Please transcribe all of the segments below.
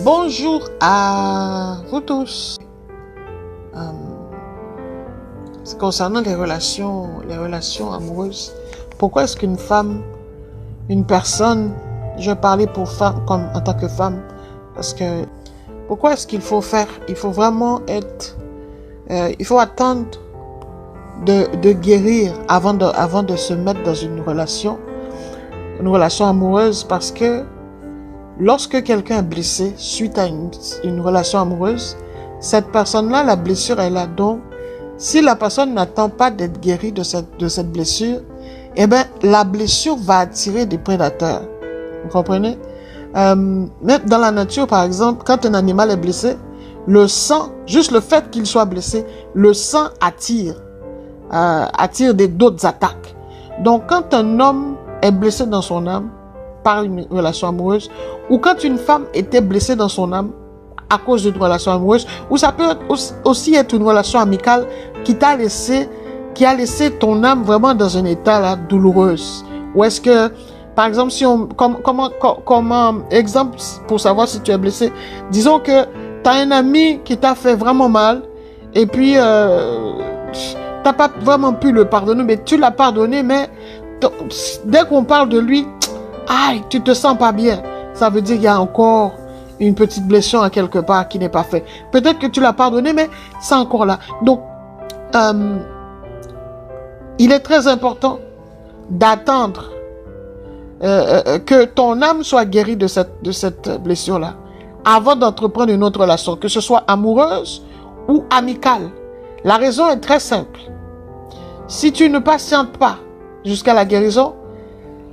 Bonjour à vous tous. C'est concernant les relations amoureuses. Pourquoi est-ce qu'une femme, une personne, je vais parler pour femme comme en tant que femme, parce que pourquoi est-ce qu'il faut faire? Il faut vraiment il faut attendre de guérir avant de se mettre dans une relation amoureuse, parce que lorsque quelqu'un est blessé suite à une relation amoureuse, cette personne-là, la blessure est là. Donc, si la personne n'attend pas d'être guérie de cette blessure, eh bien, la blessure va attirer des prédateurs. Vous comprenez? Même dans la nature, par exemple, quand un animal est blessé, le sang, juste le fait qu'il soit blessé, le sang attire d'autres attaques. Donc, quand un homme est blessé dans son âme par une relation amoureuse, ou quand une femme était blessée dans son âme à cause d'une relation amoureuse, ou ça peut aussi être une relation amicale qui a laissé ton âme vraiment dans un état là douloureuse. Ou est-ce que, par exemple, si on, comment exemple pour savoir si tu es blessé, disons que tu as un ami qui t'a fait vraiment mal, et puis t'as pas vraiment pu le pardonner, mais tu l'as pardonné, mais dès qu'on parle de lui, aïe, tu te sens pas bien. Ça veut dire qu'il y a encore une petite blessure à quelque part qui n'est pas faite. Peut-être que tu l'as pardonné, mais c'est encore là. Donc, il est très important d'attendre que ton âme soit guérie de cette blessure-là avant d'entreprendre une autre relation, que ce soit amoureuse ou amicale. La raison est très simple. Si tu ne patientes pas jusqu'à la guérison,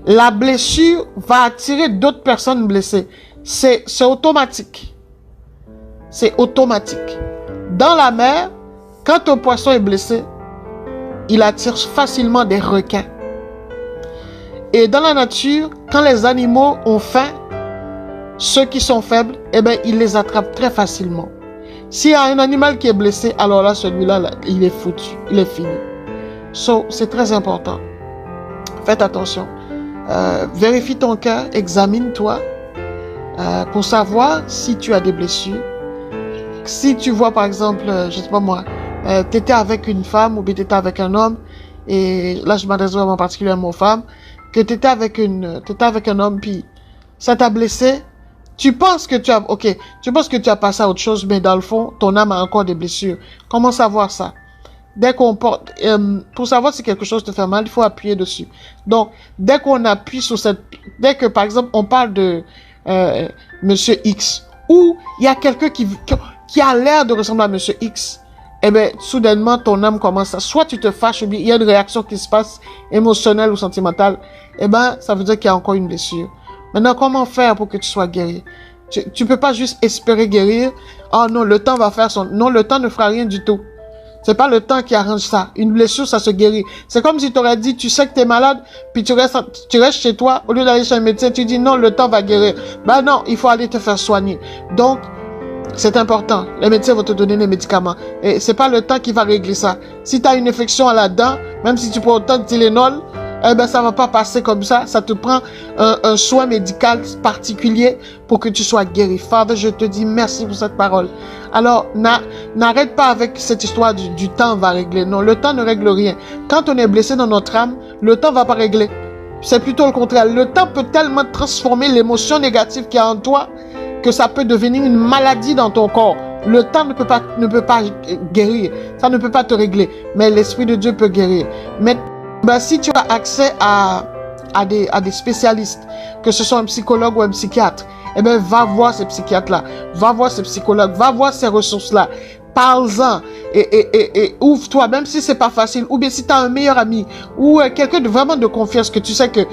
la blessure va attirer d'autres personnes blessées. C'est automatique. C'est automatique. Dans la mer, quand un poisson est blessé, il attire facilement des requins. Et dans la nature, quand les animaux ont faim, ceux qui sont faibles, eh bien, ils les attrapent très facilement. S'il y a un animal qui est blessé, alors là, celui-là, il est foutu. Il est fini. C'est très important. Faites attention. Vérifie ton cœur, examine-toi pour savoir si tu as des blessures. Si tu vois par exemple, je sais pas moi, tu étais avec une femme ou bien tu étais avec un homme, et là je m'adresse vraiment particulièrement aux femmes, que tu étais avec un homme puis ça t'a blessé, tu penses que tu as passé à autre chose, mais dans le fond ton âme a encore des blessures. Comment savoir ça? Dès qu'on porte, pour savoir si quelque chose te fait mal, il faut appuyer dessus. Donc, dès qu'on appuie sur dès que par exemple on parle de Monsieur X, ou il y a quelqu'un qui a l'air de ressembler à Monsieur X, eh bien, soudainement ton âme commence à, soit tu te fâches, ou bien il y a une réaction qui se passe émotionnelle ou sentimentale, eh bien, ça veut dire qu'il y a encore une blessure. Maintenant, comment faire pour que tu sois guéri? Tu peux pas juste espérer guérir. Oh non, le temps va faire non, le temps ne fera rien du tout. C'est pas le temps qui arrange ça. Une blessure, ça se guérit. C'est comme si tu aurais dit, tu sais que tu es malade, puis tu restes chez toi, au lieu d'aller chez un médecin, tu dis non, le temps va guérir. Ben non, il faut aller te faire soigner. Donc, c'est important. Les médecins vont te donner les médicaments. Et c'est pas le temps qui va régler ça. Si tu as une infection à la dent, même si tu prends autant de Tylenol, eh ben ça va pas passer comme ça. Ça te prend un soin médical particulier pour que tu sois guéri. Father, je te dis merci pour cette parole. Alors, n'arrête pas avec cette histoire du temps va régler. Non, le temps ne règle rien. Quand on est blessé dans notre âme, le temps va pas régler. C'est plutôt le contraire. Le temps peut tellement transformer l'émotion négative qu'il y a en toi que ça peut devenir une maladie dans ton corps. Le temps ne peut pas guérir. Ça ne peut pas te régler. Mais l'Esprit de Dieu peut guérir. Mais si tu as accès à des spécialistes, que ce soit un psychologue ou un psychiatre, eh bien, va voir ces psychiatres-là, va voir ces psychologues, va voir ces ressources-là, parle-en et ouvre-toi, même si c'est pas facile, ou bien si tu as un meilleur ami, ou quelqu'un vraiment de confiance, que tu sais que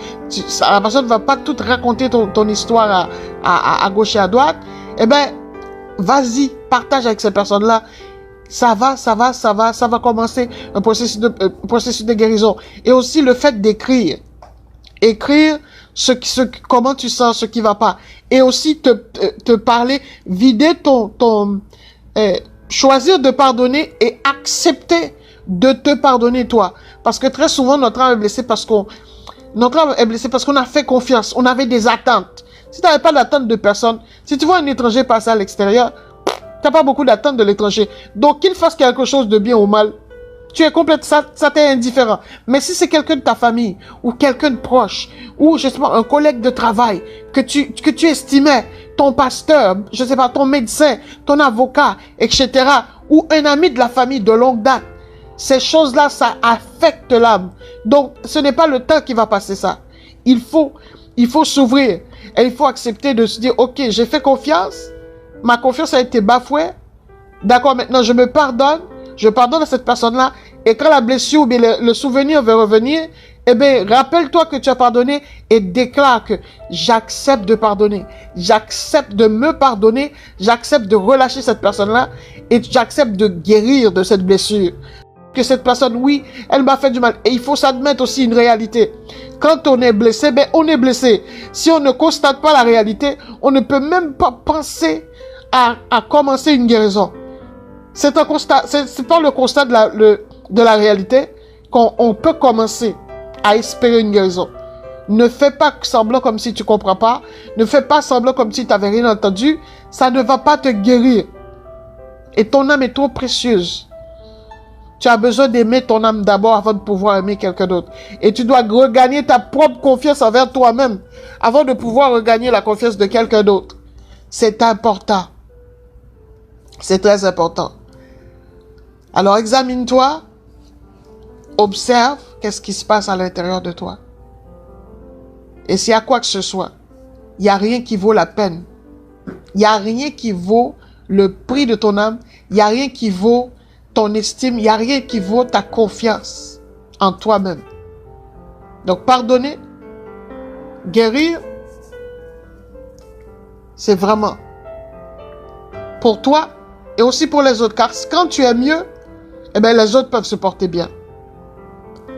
la personne ne va pas tout raconter ton histoire à gauche et à droite, eh bien, vas-y, partage avec ces personnes-là. Ça va commencer un processus de guérison. Et aussi le fait d'écrire. Écrire comment tu sens, ce qui va pas. Et aussi te parler, vider choisir de pardonner et accepter de te pardonner toi. Parce que très souvent, notre âme est blessée parce qu'on a fait confiance, on avait des attentes. Si tu n'avais pas d'attente de personne, si tu vois un étranger passer à l'extérieur, tu n'as pas beaucoup d'attente de l'étranger. Donc, qu'il fasse quelque chose de bien ou mal, tu es complète, ça t'est indifférent. Mais si c'est quelqu'un de ta famille, ou quelqu'un de proche, ou, je sais pas, un collègue de travail, que tu estimais, ton pasteur, je sais pas, ton médecin, ton avocat, etc., ou un ami de la famille de longue date, ces choses-là, ça affecte l'âme. Donc, ce n'est pas le temps qui va passer ça. Il faut s'ouvrir. Et il faut accepter de se dire, ok, j'ai fait confiance, ma confiance a été bafouée, d'accord, maintenant je me pardonne, je pardonne à cette personne-là, et quand la blessure ou bien le souvenir veut revenir, eh bien, rappelle-toi que tu as pardonné et déclare que j'accepte de pardonner, j'accepte de me pardonner, j'accepte de relâcher cette personne-là, et j'accepte de guérir de cette blessure. Que cette personne, oui, elle m'a fait du mal. Et il faut s'admettre aussi une réalité. Quand on est blessé, ben on est blessé. Si on ne constate pas la réalité, on ne peut même pas penser à commencer une guérison. C'est un constat, c'est pas le constat de la réalité qu'on peut commencer à espérer une guérison. Ne fais pas semblant comme si tu comprends pas. Ne fais pas semblant comme si tu n'avais rien entendu. Ça ne va pas te guérir. Et ton âme est trop précieuse. Tu as besoin d'aimer ton âme d'abord avant de pouvoir aimer quelqu'un d'autre. Et tu dois regagner ta propre confiance envers toi-même avant de pouvoir regagner la confiance de quelqu'un d'autre. C'est important. C'est très important. Alors examine-toi, observe qu'est-ce qui se passe à l'intérieur de toi. Et s'il y a quoi que ce soit, il n'y a rien qui vaut la peine. Il n'y a rien qui vaut le prix de ton âme. Il n'y a rien qui vaut ton estime, il n'y a rien qui vaut ta confiance en toi-même. Donc, pardonner, guérir, c'est vraiment pour toi et aussi pour les autres. Car quand tu es mieux, eh bien, les autres peuvent se porter bien.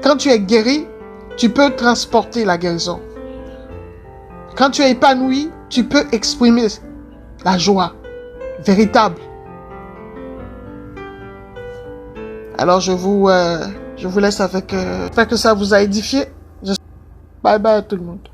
Quand tu es guéri, tu peux transporter la guérison. Quand tu es épanoui, tu peux exprimer la joie véritable. Alors, je vous laisse avec... J'espère que ça vous a édifié. Bye bye à tout le monde.